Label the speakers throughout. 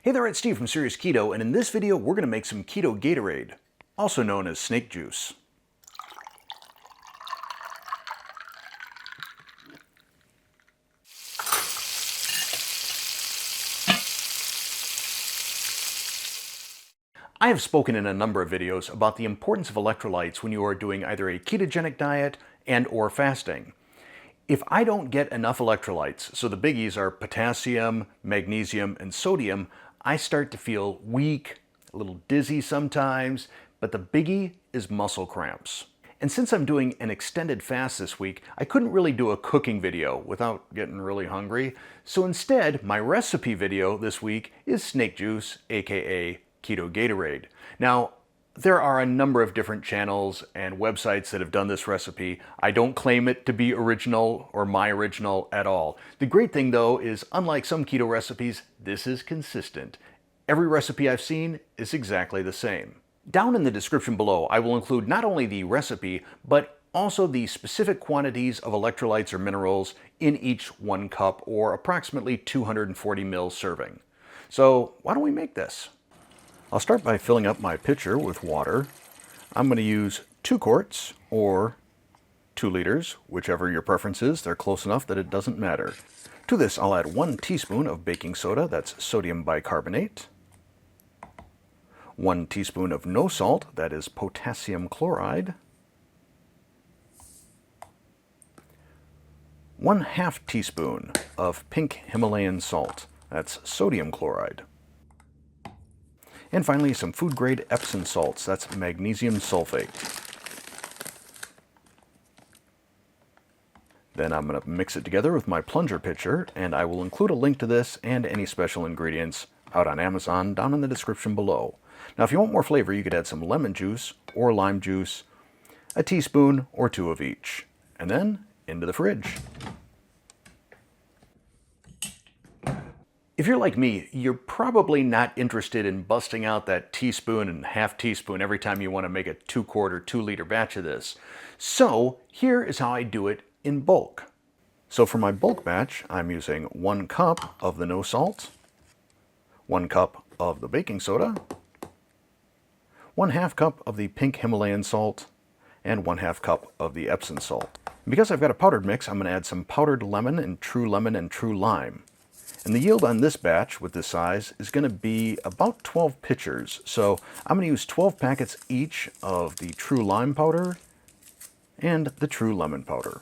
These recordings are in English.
Speaker 1: Hey there, it's Steve from Serious Keto, and in this video we're going to make some keto Gatorade, also known as snake juice. I have spoken in a number of videos about the importance of electrolytes when you are doing either a ketogenic diet and or fasting. If I don't get enough electrolytes, so the biggies are potassium, magnesium, and sodium, I start to feel weak, a little dizzy sometimes, but the biggie is muscle cramps. And since I'm doing an extended fast this week, I couldn't really do a cooking video without getting really hungry. So instead, my recipe video this week is snake juice, aka Keto Gatorade. Now, there are a number of different channels and websites that have done this recipe. I don't claim it to be original or my original at all. The great thing though is, unlike some keto recipes, this is consistent. Every recipe I've seen is exactly the same. Down in the description below, I will include not only the recipe, but also the specific quantities of electrolytes or minerals in each 1 cup or approximately 240 ml serving. So why don't we make this? I'll start by filling up my pitcher with water. I'm going to use 2 quarts or 2 liters, whichever your preference is. They're close enough that it doesn't matter. To this, I'll add 1 teaspoon of baking soda, that's sodium bicarbonate. 1 teaspoon of no salt, that is potassium chloride. 1/2 teaspoon of pink Himalayan salt, that's sodium chloride. And finally, some food-grade Epsom salts, that's magnesium sulfate. Then I'm going to mix it together with my plunger pitcher, and I will include a link to this and any special ingredients out on Amazon down in the description below. Now, if you want more flavor, you could add some lemon juice or lime juice, a teaspoon or 2 of each, and then into the fridge. If you're like me, you're probably not interested in busting out that teaspoon and 1/2 teaspoon every time you want to make a 2-quart or 2-liter batch of this. So here is how I do it in bulk. So for my bulk batch, I'm using 1 cup of the no salt, 1 cup of the baking soda, 1/2 cup of the pink Himalayan salt, and 1/2 cup of the Epsom salt. And because I've got a powdered mix, I'm going to add some powdered lemon and true lime. And the yield on this batch with this size is going to be about 12 pitchers. So I'm going to use 12 packets each of the true lime powder and the true lemon powder.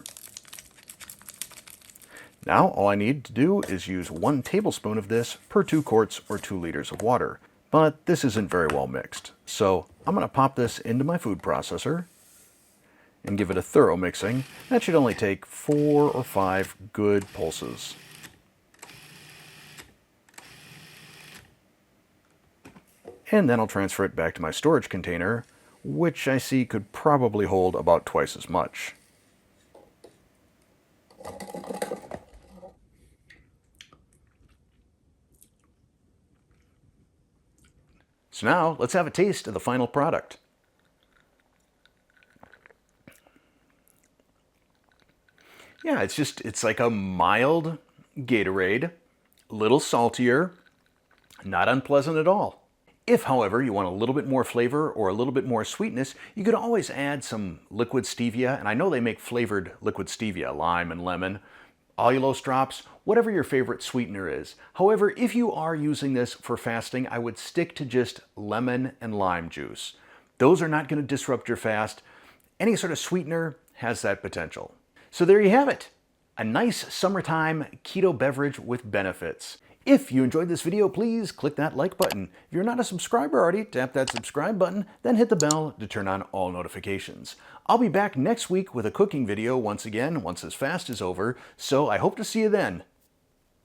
Speaker 1: Now all I need to do is use 1 tablespoon of this per 2 quarts or 2 liters of water. But this isn't very well mixed. So I'm going to pop this into my food processor and give it a thorough mixing. That should only take 4 or 5 good pulses. And then I'll transfer it back to my storage container, which I see could probably hold about twice as much. So now let's have a taste of the final product. Yeah, it's like a mild Gatorade, a little saltier, not unpleasant at all. If, however, you want a little bit more flavor or a little bit more sweetness, you could always add some liquid stevia, and I know they make flavored liquid stevia, lime and lemon, allulose drops, whatever your favorite sweetener is. However, if you are using this for fasting, I would stick to just lemon and lime juice. Those are not going to disrupt your fast. Any sort of sweetener has that potential. So there you have it, a nice summertime keto beverage with benefits. If you enjoyed this video, please click that like button. If you're not a subscriber already, tap that subscribe button, then hit the bell to turn on all notifications. I'll be back next week with a cooking video once this fast is over, so I hope to see you then.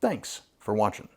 Speaker 1: Thanks for watching.